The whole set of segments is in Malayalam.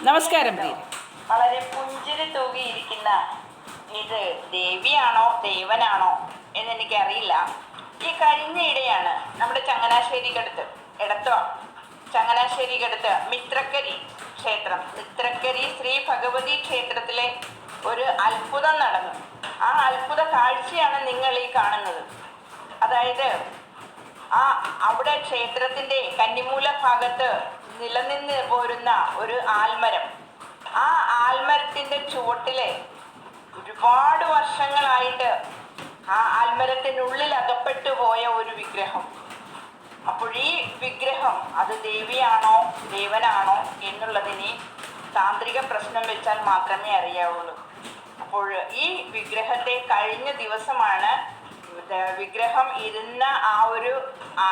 നമസ്കാരം പ്രിയരെ. വളരെ പുഞ്ചിരി തൂകിയിരിക്കുന്ന ഇത് ദേവിയാണോ ദേവനാണോ എന്നെനിക്കറിയില്ല. ഈ കഴിഞ്ഞയിടെയാണ് നമ്മുടെ ചങ്ങനാശ്ശേരിക്കടുത്ത് ചങ്ങനാശ്ശേരിക്കടുത്ത് മിത്രക്കരി ക്ഷേത്രം, മിത്രക്കരി ശ്രീ ഭഗവതി ക്ഷേത്രത്തിലെ ഒരു അത്ഭുതം നടന്നു. ആ അത്ഭുത കാഴ്ചയാണ് നിങ്ങൾ ഈ കാണുന്നത്. അതായത് അവിടെ ക്ഷേത്രത്തിൻ്റെ കന്നിമൂല ഭാഗത്ത് നിലനിന്ന് പോരുന്ന ഒരു ആൽമരം, ആ ആൽമരത്തിൻ്റെ ചുവട്ടിലെ ഒരുപാട് വർഷങ്ങളായിട്ട് ആ ആൽമരത്തിനുള്ളിൽ അകപ്പെട്ടു പോയ ഒരു വിഗ്രഹം. അപ്പോൾ ഈ വിഗ്രഹം അത് ദേവിയാണോ ദേവനാണോ എന്നുള്ളതിന് താന്ത്രിക പ്രശ്നം വെച്ചാൽ മാത്രമേ അറിയാവുള്ളൂ. അപ്പോൾ ഈ വിഗ്രഹത്തെ കഴിഞ്ഞ ദിവസമാണ് വിഗ്രഹം ഇരുന്ന ആ ഒരു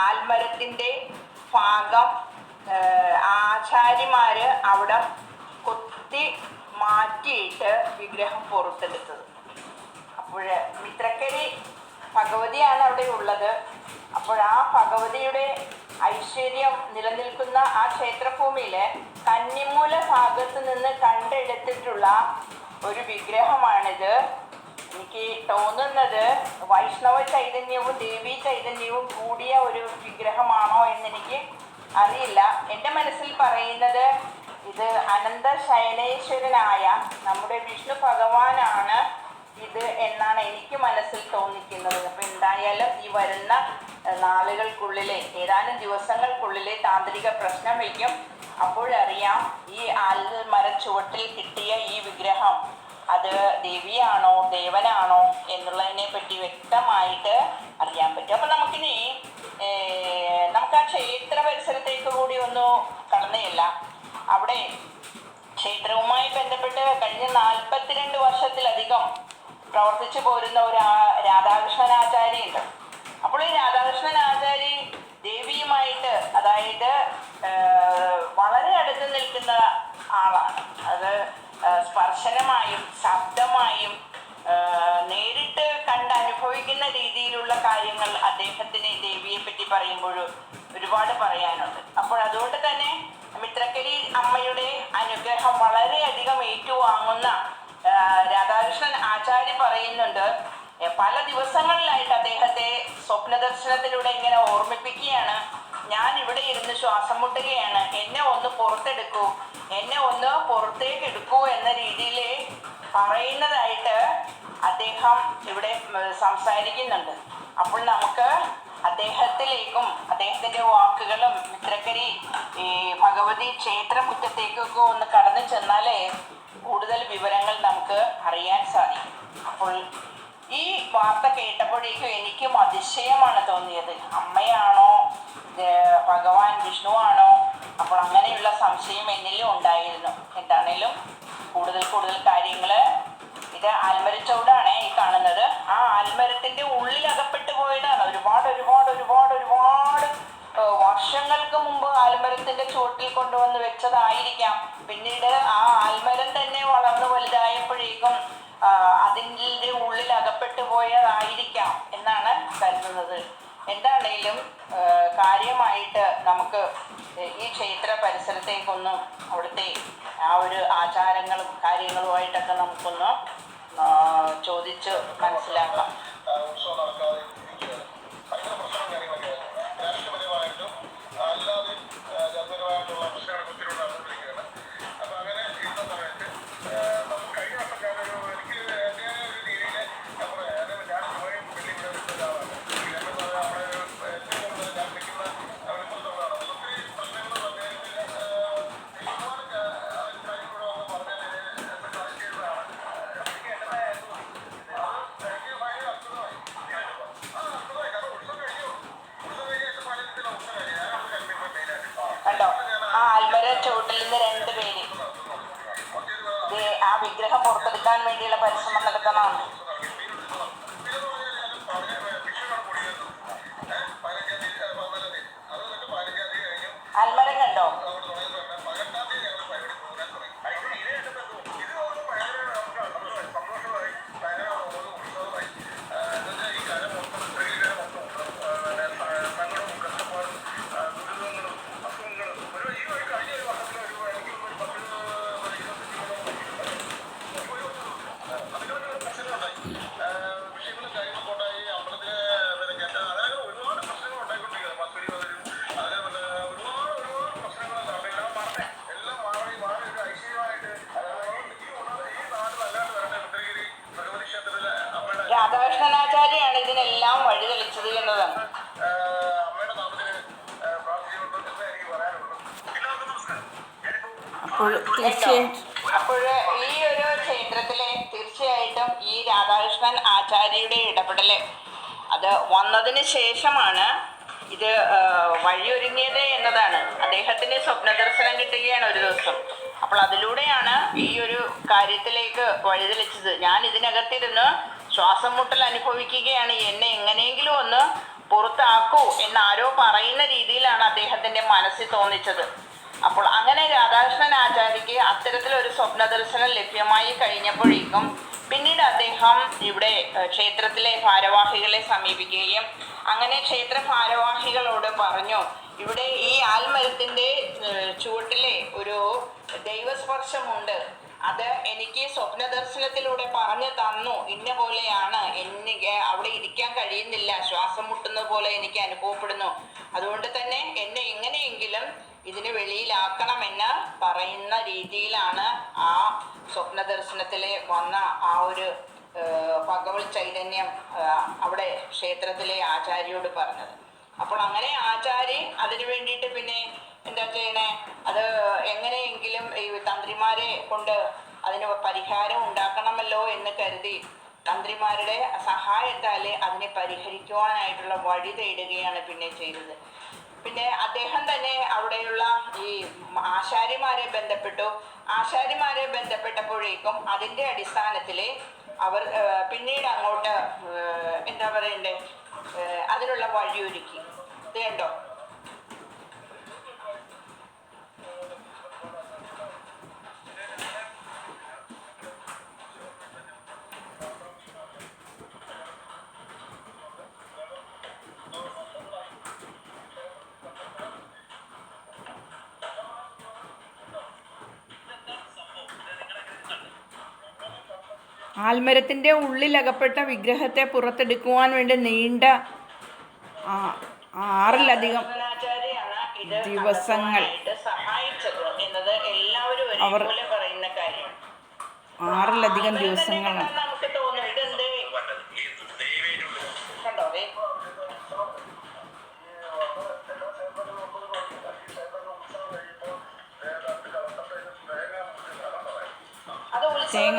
ആൽമരത്തിൻ്റെ ഭാഗം ആചാര്യമാർ അവിടെ കൊത്തി മാറ്റിയിട്ട് വിഗ്രഹം പുറത്തെടുത്തത്. അപ്പോൾ മിത്രക്കരി ഭഗവതിയാണ് അവിടെ ഉള്ളത്. അപ്പോൾ ആ ഭഗവതിയുടെ ഐശ്വര്യം നിലനിൽക്കുന്ന ആ ക്ഷേത്രഭൂമിയിൽ കന്നിമൂല ഭാഗത്ത് നിന്ന് കണ്ടെടുത്തിട്ടുള്ള ഒരു വിഗ്രഹമാണിത്. എനിക്ക് തോന്നുന്നത് വൈഷ്ണവ ചൈതന്യവും ദേവീ ചൈതന്യവും കൂടിയ ഒരു വിഗ്രഹമാണോ എന്നെനിക്ക് അറിയില്ല. എൻ്റെ മനസ്സിൽ പറയുന്നത് ഇത് അനന്തശയനേശ്വരനായ നമ്മുടെ വിഷ്ണു ഭഗവാനാണ് ഇത് എന്നാണ് എനിക്ക് മനസ്സിൽ തോന്നിക്കുന്നത്. അപ്പോൾ എന്തായാലും ഈ വരുന്ന നാളുകൾക്കുള്ളിൽ, ഏതാനും ദിവസങ്ങൾക്കുള്ളിൽ താന്ത്രിക പ്രശ്നം വയ്ക്കും. അപ്പോഴറിയാം ഈ ആൽമരച്ചുവട്ടിൽ കിട്ടിയ ഈ വിഗ്രഹം അത് ദേവിയാണോ ദേവനാണോ എന്നുള്ളതിനെ പറ്റി വ്യക്തമായിട്ട് അറിയാൻ പറ്റും. അപ്പം നമുക്ക് ആ ക്ഷേത്ര പരിസരത്തേക്ക് കൂടി ഒന്ന് കടന്നേയില്ല. അവിടെ ക്ഷേത്രവുമായി ബന്ധപ്പെട്ട് കഴിഞ്ഞ 42 വർഷത്തിലധികം പ്രവർത്തിച്ചു പോരുന്ന ഒരു രാധാകൃഷ്ണനാചാര്യയുണ്ട്. അപ്പോൾ ഈ രാധാകൃഷ്ണനാചാര്യ ദേവിയുമായിട്ട്, അതായത് വളരെ അടുത്ത് നിൽക്കുന്ന ആളാണ്. അത് സ്പർശനമായും ശബ്ദമായും നേരിട്ട് കണ്ടനുഭവിക്കുന്ന രീതിയിലുള്ള കാര്യങ്ങൾ അദ്ദേഹത്തിന് ദേവിയെ പറ്റി പറയുമ്പോൾ ഒരുപാട് പറയാനുണ്ട്. അപ്പോൾ അതുകൊണ്ട് തന്നെ മിത്രക്കരി അമ്മയുടെ അനുഗ്രഹം വളരെയധികം ഏറ്റുവാങ്ങുന്ന രാധാകൃഷ്ണൻ ആചാര്യ പറയുന്നുണ്ട്, പല ദിവസങ്ങളിലായിട്ട് അദ്ദേഹത്തെ സ്വപ്നദർശനത്തിലൂടെ ഇങ്ങനെ ഓർമ്മിപ്പിക്കുകയാണ്, ഞാൻ ഇവിടെ ഇരുന്ന് ശ്വാസം മുട്ടുകയാണ്, എന്നെ ഒന്ന് പുറത്തെടുക്കൂ, എന്നെ ഒന്ന് പുറത്തേക്ക് എടുക്കൂ എന്ന രീതിയിൽ പറയുന്നതായിട്ട് അദ്ദേഹം ഇവിടെ സംസാരിക്കുന്നുണ്ട്. അപ്പോൾ നമുക്ക് അദ്ദേഹത്തിലേക്കും അദ്ദേഹത്തിൻ്റെ വാക്കുകളും മിത്രക്കരി ഭഗവതി ക്ഷേത്രമുറ്റത്തേക്കൊക്കെ ഒന്ന് കടന്നു ചെന്നാലേ കൂടുതൽ വിവരങ്ങൾ നമുക്ക് അറിയാൻ സാധിക്കും. അപ്പോൾ ഈ വാർത്ത കേട്ടപ്പോഴേക്കും എനിക്കും അതിശയമാണ് തോന്നിയത്. അമ്മയാണോ ഭഗവാൻ വിഷ്ണുവാണോ? അപ്പോൾ അങ്ങനെയുള്ള സംശയം എന്നിലും ഉണ്ടായിരുന്നു. എന്താണേലും കൂടുതൽ കാര്യങ്ങൾ, ഇത് ആൽമരച്ചോടാണ് ഈ കാണുന്നത്. ആ ആൽമരത്തിൻ്റെ ഉള്ളിൽ അകപ്പെട്ടു പോയതാണ്. ഒരുപാട് വർഷങ്ങൾക്ക് മുമ്പ് ആൽമരത്തിൻ്റെ ചുവട്ടിൽ കൊണ്ടുവന്ന് വെച്ചതായിരിക്കാം. പിന്നീട് ആ ആൽമരം തന്നെ വളർന്നു വലുതായപ്പോഴേക്കും അതിൻ്റെ ഉള്ളിൽ അകപ്പെട്ടു പോയതായിരിക്കാം എന്നാണ് കരുതുന്നത്. എന്താണേലും കാര്യമായിട്ട് നമുക്ക് ഈ ക്ഷേത്ര പരിസരത്തേക്കൊന്നും അവിടുത്തെ ആ ഒരു ആചാരങ്ങളും കാര്യങ്ങളുമായിട്ടൊക്കെ നമുക്കൊന്ന് ചോദിച്ച് മനസ്സിലാക്കാം. കണ്ടോ, ആ ആൽമര ചുവട്ടിൽ നിന്ന് 2 പേര് ആ വിഗ്രഹം പുറത്തെടുക്കാൻ വേണ്ടിയുള്ള പരിശ്രമം നടത്തണമാണ്. ആൽമരം കണ്ടോ? അപ്പോൾ തീർച്ചയായിട്ടും അപ്പോൾ ഈ ഒരു ക്ഷേത്രത്തിലെ തീർച്ചയായിട്ടും ഈ രാധാകൃഷ്ണൻ ആചാര്യയുടെ ഇടപെടല് അത് വന്നതിന് ശേഷമാണ് ഇത് വഴിയൊരുങ്ങിയത് എന്നതാണ്. അദ്ദേഹത്തിന് സ്വപ്ന ദർശനം കിട്ടുകയാണ് ഒരു ദിവസം. അപ്പോൾ അതിലൂടെയാണ് ഈ ഒരു കാര്യത്തിലേക്ക് വഴിതെളിച്ചത്. ഞാൻ ഇതിനകത്തിരുന്ന് ശ്വാസം മുട്ടൽ അനുഭവിക്കുകയാണ്, എന്നെ എങ്ങനെയെങ്കിലും ഒന്ന് പുറത്താക്കൂ എന്നാരോ പറയുന്ന രീതിയിലാണ് അദ്ദേഹത്തിൻ്റെ മനസ്സിൽ തോന്നിച്ചത്. അപ്പോൾ അങ്ങനെ രാധാകൃഷ്ണൻ ആചാര്യക്ക് അത്തരത്തിലൊരു സ്വപ്ന ദർശനം ലഭ്യമായി കഴിഞ്ഞപ്പോഴേക്കും പിന്നീട് അദ്ദേഹം ഇവിടെ ക്ഷേത്രത്തിലെ ഭാരവാഹികളെ സമീപിക്കുകയും അങ്ങനെ ക്ഷേത്ര ഭാരവാഹികളോട് പറഞ്ഞു, ഇവിടെ ഈ ആൽമരത്തിൻ്റെ ചുവട്ടിലെ ഒരു ദൈവസ്പർശമുണ്ട്, അത് എനിക്ക് സ്വപ്ന ദർശനത്തിലൂടെ പറഞ്ഞു തന്നു, ഇന്ന പോലെയാണ്, എനിക്ക് അവിടെ ഇരിക്കാൻ കഴിയുന്നില്ല, ശ്വാസം മുട്ടുന്ന പോലെ എനിക്ക് അനുഭവപ്പെടുന്നു, അതുകൊണ്ട് തന്നെ എന്നെ എങ്ങനെയെങ്കിലും ഇതിന് വെളിയിലാക്കണമെന്ന് പറയുന്ന രീതിയിലാണ് ആ സ്വപ്ന ദർശനത്തിൽ വന്ന ആ ഒരു ഭഗവത് ചൈതന്യം അവിടെ ക്ഷേത്രത്തിലെ ആചാര്യോട് പറഞ്ഞത്. അപ്പോൾ അങ്ങനെ ആചാര്യ അതിനു വേണ്ടിയിട്ട് പിന്നെ എന്താ ചെയ്യണേ, അത് എങ്ങനെയെങ്കിലും ഈ തന്ത്രിമാരെ കൊണ്ട് അതിന് പരിഹാരം ഉണ്ടാക്കണമല്ലോ എന്ന് കരുതി തന്ത്രിമാരുടെ സഹായത്താൽ അതിനെ പരിഹരിക്കുവാനായിട്ടുള്ള വഴി തേടുകയാണ് പിന്നെ ചെയ്തത്. പിന്നെ അദ്ദേഹം തന്നെ അവിടെയുള്ള ഈ ആശാരിമാരെ ബന്ധപ്പെട്ടു. ആശാരിമാരെ ബന്ധപ്പെട്ടപ്പോഴേക്കും അതിൻ്റെ അടിസ്ഥാനത്തിൽ അവർ പിന്നീട് അങ്ങോട്ട് എന്താ പറയണ്ടേ, അതിനുള്ള വഴിയൊരുക്കി. ഇത് കണ്ടോ, ആൽമരത്തിൻ്റെ ഉള്ളിലകപ്പെട്ട വിഗ്രഹത്തെ പുറത്തെടുക്കുവാൻ വേണ്ടി നീണ്ട 6-ലധികം ദിവസങ്ങൾ അവർ 6-ലധികം ദിവസങ്ങളാണ്.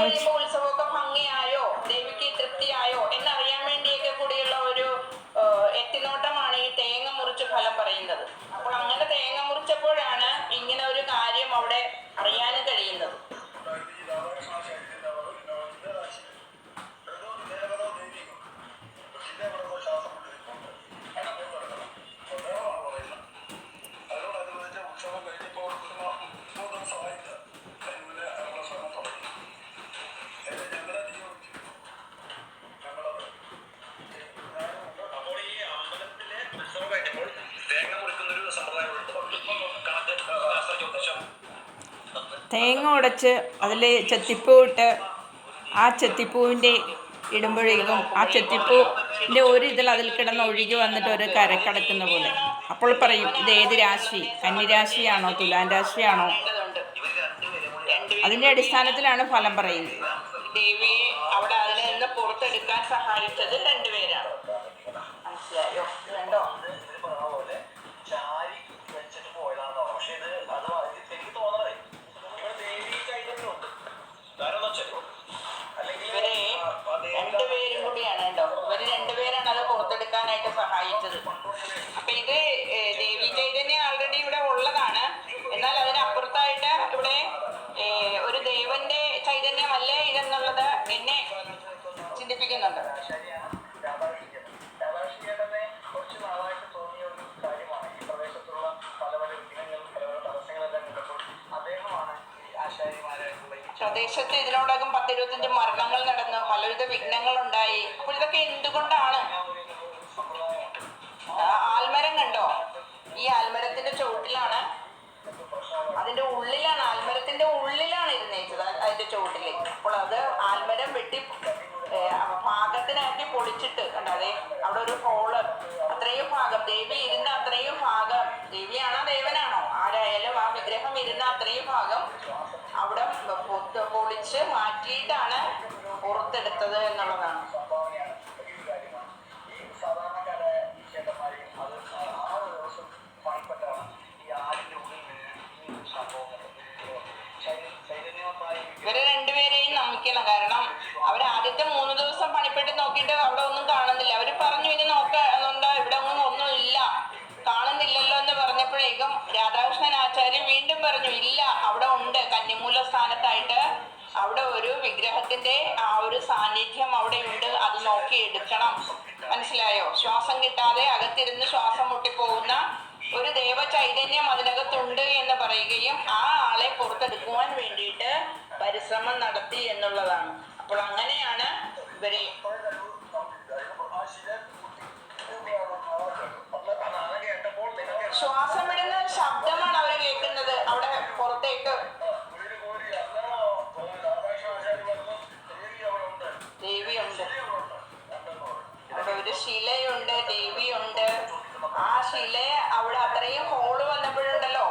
ഉത്സവമൊക്കെ ഭംഗിയായോ, ദേവിക്ക് തൃപ്തിയായോ എന്നറിയാൻ വേണ്ടിയൊക്കെ കൂടിയുള്ള ഒരു എത്തിനോട്ടമാണ് ഈ തേങ്ങ മുറിച്ച് ഫലം പറയുന്നത്. അപ്പോൾ അങ്ങനെ തേങ്ങ മുറിച്ചപ്പോഴാണ് ഇങ്ങനെ ഒരു കാര്യം അവിടെ അറിയാനും കഴിയുന്നത്. തേങ്ങ ഉടച്ച് അതിൽ ചെത്തിപ്പൂ ഇട്ട് ആ ചെത്തിപ്പൂവിൻ്റെ ഇടുമ്പോഴേക്കും ആ ചെത്തിപ്പൂവിൻ്റെ ഒരു ഇതിൽ അതിൽ കിടന്ന് ഒഴുകി വന്നിട്ട് ഒരു കരക്കടക്കുന്ന പോലെ. അപ്പോൾ പറയും ഇത് ഏത് രാശി, കന്നിരാശിയാണോ തുലാൻ രാശിയാണോ, അതിൻ്റെ അടിസ്ഥാനത്തിലാണ് ഫലം പറയുന്നത്. ദേവിയെ അവിടെ അതിൽ നിന്ന് പുറത്തെടുക്കാൻ സഹായിച്ചത് രണ്ടുപേരാണ്. മനസ്സിലായോ? വേണ്ടോ? ഇവരെ രണ്ടുപേരും കൂടിയാണ് കേട്ടോ, ഇവര് രണ്ടുപേരാണ് അത് പുറത്തെടുക്കാനായിട്ട് സഹായിച്ചത്. അപ്പൊ ഇത് ദേവി ചൈതന്യം ആൾറെഡി ഇവിടെ ഉള്ളതാണ്. എന്നാൽ അതിനപ്പുറത്തായിട്ട് ഇവിടെ ഒരു ദേവന്റെ ചൈതന്യമല്ലേ ഇതെന്നുള്ളത് എന്നെ ചിന്തിപ്പിക്കുന്നുണ്ട്. പ്രദേശത്ത് ഇതിനോടകം 10-25 മരണങ്ങൾ നടന്നു, പലവിധ വിഘ്നങ്ങളുണ്ടായി. അപ്പോൾ ഇതൊക്കെ എന്തുകൊണ്ടാണ്? ആൽമരം കണ്ടോ, ഈ ആൽമരത്തിന്റെ ചുവട്ടിലാണ്, അതിന്റെ ഉള്ളിലാണ്, ആൽമരത്തിന്റെ ഉള്ളിലാണ് ഇരുന്നേച്ചത്, അതിന്റെ ചുവട്ടില്. അപ്പോൾ അത് ആൽമരം വെട്ടി ഭാഗത്തിനാക്കി പൊളിച്ചിട്ട് കണ്ടാതെ അവിടെ ഒരു ഹോള്, അത്രയും ഭാഗം ദേവി ഇരുന്ന അത്രയും ഭാഗം, ദേവിയാണോ ദേവനാണോ ആരായാലും ആ വിഗ്രഹം ഇരുന്ന അത്രയും ഭാഗം അവിടെ പൊളിച്ച് മാറ്റിയിട്ടാണ് പുറത്തെടുത്തത് എന്നുള്ളതാണ്. ഇവരെ രണ്ടുപേരെയും നമിക്കണം. കാരണം അവർ ആദ്യത്തെ 3 ദിവസം പണിപ്പെട്ട് നോക്കിയിട്ട് അവിടെ ഒന്നും കാണുന്നില്ല. അവർ പറഞ്ഞു ഇനി നോക്കുന്നുണ്ടോ, ഇവിടെ ഒന്നും ഇല്ല, കാണുന്നില്ലല്ലോ എന്ന് പറഞ്ഞപ്പോഴേക്കും രാധാകൃഷ്ണൻ ആചാര്യൻ വീണ്ടും പറഞ്ഞു ഇല്ല, അവിടെ ഉണ്ട്, കന്നിമൂല സ്ഥാനത്തായിട്ട് അവിടെ ഒരു വിഗ്രഹത്തിന്റെ ആ ഒരു സാന്നിധ്യം അവിടെ ഉണ്ട്, അത് നോക്കി എടുക്കണം. മനസ്സിലായോ? ശ്വാസം കിട്ടാതെ അകത്തിരുന്ന് ശ്വാസം മുട്ടിപ്പോകുന്ന ഒരു ദേവ ചൈതന്യം അതിനകത്തുണ്ട് എന്ന് പറയുകയും ആ ആളെ പുറത്തെടുക്കുവാൻ വേണ്ടിയിട്ട് പരിശ്രമം നടത്തി എന്നുള്ളതാണ്. അപ്പോൾ അങ്ങനെയാണ് ഇവരെ ശ്വാസം വിടുന്ന ശബ്ദമാണ് അവർ കേൾക്കുന്നത് അവിടെ പുറത്തേക്ക്. ദേവിയുണ്ട് അവിടെ, ഒരു ശിലയുണ്ട്, ദേവിയുണ്ട്. ആ ശില അവിടെ അത്രയും ഹോള് വന്നപ്പോഴുണ്ടല്ലോ,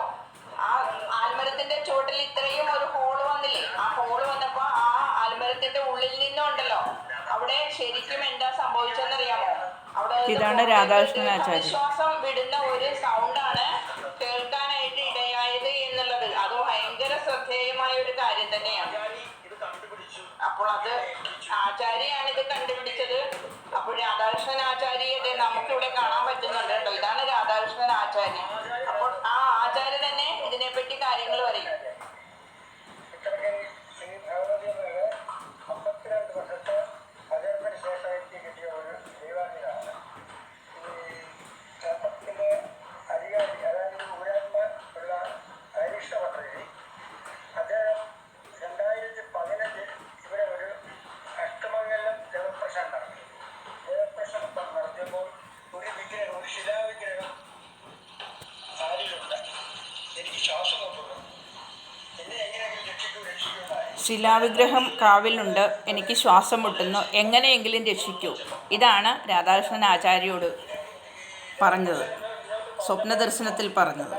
ആ ആൽമരത്തിന്റെ ചുവട്ടിൽ ഇത്രയും ഒരു ഹോള് വന്നില്ലേ, ആ ഹോള് വന്നപ്പോ ആ ആൽമരത്തിന്റെ ഉള്ളിൽ നിന്നുണ്ടല്ലോ അവിടെ ശരിക്കും എന്താ സംഭവിച്ചെന്നറിയാമോ? അവിടെ ഇതാണ് രാധാകൃഷ്ണൻ ആചാര്യ. ശ്വാസം വിടുന്ന ഒരു സൗണ്ടാണ് കേൾക്കാനായിട്ട് ഇടയായത് എന്നുള്ളത്. അത് ഭയങ്കര ശ്രദ്ധേയമായ ഒരു കാര്യം തന്നെയാണ്. അപ്പോൾ അത് ആചാര്യയാണ് ഇത് കണ്ടുപിടിച്ചത്. അപ്പോൾ രാധാകൃഷ്ണൻ ആചാര്യയെ നമുക്കിവിടെ കാണാൻ പറ്റുന്നുണ്ട് കേട്ടോ. ഇതാണ് രാധാകൃഷ്ണൻ ആചാര്യ. അപ്പോൾ ആ ആചാര്യ തന്നെ ഇതിനെപ്പറ്റി കാര്യങ്ങൾ പറയും. ശിലാവിഗ്രഹം കാവിലുണ്ട്, എനിക്ക് ശ്വാസം മുട്ടുന്നു, എങ്ങനെയെങ്കിലും രക്ഷിക്കൂ. ഇതാണ് രാധാകൃഷ്ണൻ ആചാര്യോട് പറഞ്ഞത്, സ്വപ്നദർശനത്തിൽ പറഞ്ഞത്.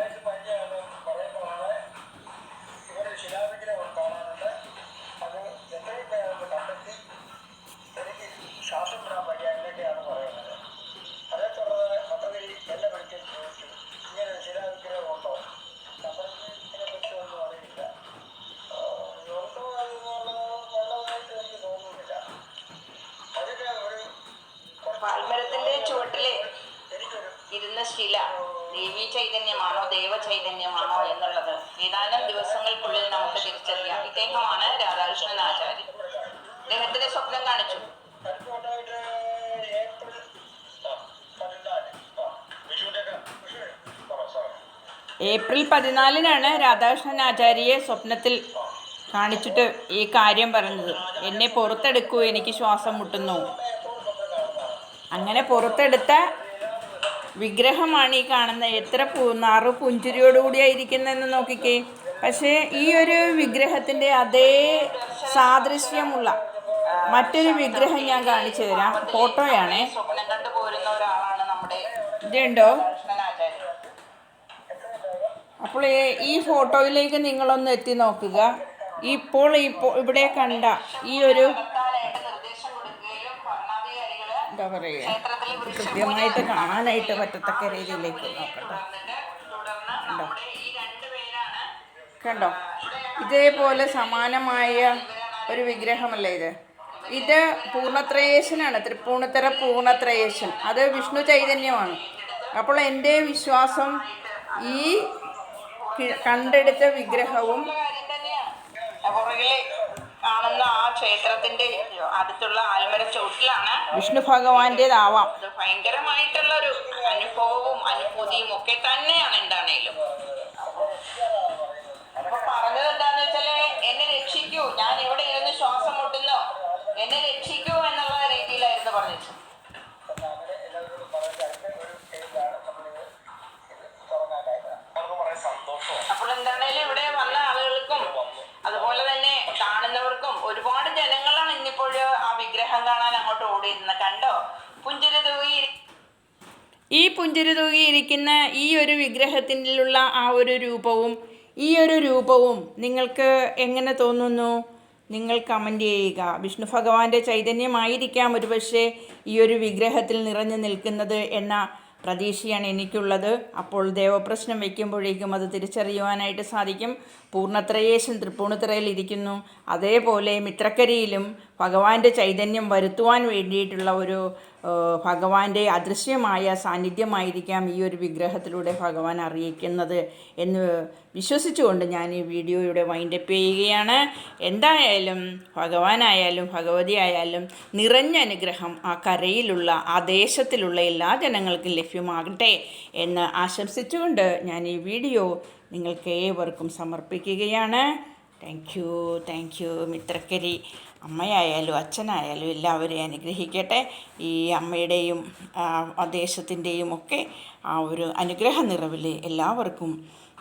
പാൽമരത്തിന്റെ ചുവട്ടില് ഇരുന്ന ശില ദേവീ ചൈതന്യമാണോ ദേവ ചൈതന്യമാണോ എന്നുള്ളത് ഏതാനും ദിവസങ്ങൾക്കുള്ളിൽ നമുക്ക് തിരിച്ചറിയാം. ഇദ്ദേഹമാണ് രാധാകൃഷ്ണൻ ആചാര്യ. ഇദ്ദേഹത്തിന്റെ സ്വപ്നം കാണിച്ചു. ഏപ്രിൽ 14 രാധാകൃഷ്ണൻ ആചാര്യയെ സ്വപ്നത്തിൽ കാണിച്ചിട്ട് ഈ കാര്യം പറഞ്ഞത്. എന്നെ പുറത്തെടുക്കൂ, എനിക്ക് ശ്വാസം മുട്ടുന്നു. അങ്ങനെ പുറത്തെടുത്ത വിഗ്രഹമാണ് ഈ കാണുന്ന. എത്ര നാറു പുഞ്ചിരിയോടുകൂടിയായിരിക്കുന്നതെന്ന് നോക്കിക്കേ. പക്ഷേ ഈ ഒരു വിഗ്രഹത്തിൻ്റെ അതേ സാദൃശ്യമുള്ള മറ്റൊരു വിഗ്രഹം ഞാൻ കാണിച്ചു തരാം. ഫോട്ടോയാണേ. ഇതുണ്ടോ? അപ്പോൾ ഈ ഫോട്ടോയിലേക്ക് നിങ്ങളൊന്ന് എത്തി നോക്കുക. ഇപ്പോൾ ഇവിടെ കണ്ട ഈ ഒരു എന്താ പറയുക, കൃത്യമായിട്ട് കാണാനായിട്ട് പറ്റത്തക്ക രീതിയിലേക്ക് നോക്കട്ടെ. കണ്ടോ? ഇതേപോലെ സമാനമായ ഒരു വിഗ്രഹമല്ലേ ഇത്? ഇത് പൂർണ്ണത്രയേശനാണ്, തൃപ്പൂണിത്തറ പൂർണ്ണത്രയേശൻ. അത് വിഷ്ണു ചൈതന്യമാണ്. അപ്പോൾ എൻ്റെ വിശ്വാസം ഈ കണ്ടെടുത്ത വിഗ്രഹവും കാണുന്ന ആ ക്ഷേത്രത്തിന്റെ അടുത്തുള്ള ആൽമര ചുവട്ടിലാണ് വിഷ്ണു ഭഗവാന്റേതാവാം. അത് ഭയങ്കരമായിട്ടുള്ള ഒരു അനുഭവവും അനുഭൂതിയും ഒക്കെ തന്നെയാണ്. എന്താണേലും അപ്പൊ പറഞ്ഞത് എന്താന്ന് വെച്ചാല്, എന്നെ രക്ഷിക്കൂ, ഞാൻ ഇവിടെ ഇരുന്ന് ശ്വാസം മുട്ടുന്നു, എന്നെ രക്ഷിക്കൂ എന്നുള്ള രീതിയിലായിരുന്നു പറഞ്ഞത്. അപ്പോൾ എന്താണേലും ഇവിടെ വന്ന ആളുകൾക്കും അതുപോലെ തന്നെ കാണുന്നവർക്കും ഒരുപാട് ജനങ്ങളാണ് ഇന്നിപ്പോൾ ആ വിഗ്രഹം കാണാൻ അങ്ങോട്ട് ഓടിയിരുന്നത്. കണ്ടോ? പുഞ്ചിരി തൂകി ഈ പുഞ്ചിരി തൂകിയിരിക്കുന്ന ഈ ഒരു വിഗ്രഹത്തിലുള്ള ആ ഒരു രൂപവും ഈ ഒരു രൂപവും നിങ്ങൾക്ക് എങ്ങനെ തോന്നുന്നു? നിങ്ങൾ കമൻ്റ് ചെയ്യുക. വിഷ്ണു ഭഗവാന്റെ ചൈതന്യമായിരിക്കാം ഒരുപക്ഷെ ഈ ഒരു വിഗ്രഹത്തിൽ നിറഞ്ഞു നിൽക്കുന്നത് എന്ന പ്രതീക്ഷയാണ് എനിക്കുള്ളത്. അപ്പോൾ ദേവപ്രശ്നം വയ്ക്കുമ്പോഴേക്കും അത് തിരിച്ചറിയുവാനായിട്ട് സാധിക്കും. പൂർണ്ണത്രയേശൻ തൃപ്പൂണിത്തുറയിൽ ഇരിക്കുന്നു. അതേപോലെ മിത്രക്കരിയിലും ഭഗവാന്റെ ചൈതന്യം വരുത്തുവാൻ വേണ്ടിയിട്ടുള്ള ഒരു ഭഗവാന്റെ അദൃശ്യമായ സാന്നിധ്യമായിരിക്കാം ഈ ഒരു വിഗ്രഹത്തിലൂടെ ഭഗവാൻ അറിയിക്കുന്നത് എന്ന് വിശ്വസിച്ചുകൊണ്ട് ഞാൻ ഈ വീഡിയോയുടെ വൈൻഡപ്പ് ചെയ്യുകയാണ്. എന്തായാലും ഭഗവാനായാലും ഭഗവതി ആയാലും നിറഞ്ഞ അനുഗ്രഹം ആ കരയിലുള്ള ആ ദേശത്തിലുള്ള എല്ലാ ജനങ്ങൾക്കും ലഭ്യമാകട്ടെ എന്ന് ആശംസിച്ചുകൊണ്ട് ഞാൻ ഈ വീഡിയോ നിങ്ങൾക്ക് ഏവർക്കും സമർപ്പിക്കുകയാണ്. താങ്ക് യു മിത്രക്കരി അമ്മയായാലും അച്ഛനായാലും എല്ലാവരെയും അനുഗ്രഹിക്കട്ടെ. ഈ അമ്മയുടെയും ആ ദേശത്തിൻ്റെയും ഒക്കെ ആ ഒരു അനുഗ്രഹ നിറവിൽ എല്ലാവർക്കും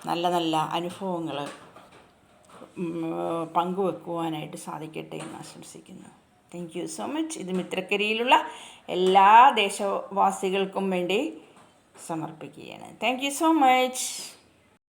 നല്ല നല്ല അനുഭവങ്ങൾ പങ്കുവെക്കുവാനായിട്ട് സാധിക്കട്ടെ എന്ന് ആശംസിക്കുന്നു. Thank you so much. ഇത് മിത്രക്കരിയിലുള്ള എല്ലാ ദേശവാസികൾക്കും വേണ്ടി സമർപ്പിക്കുകയാണ്. Thank you so much.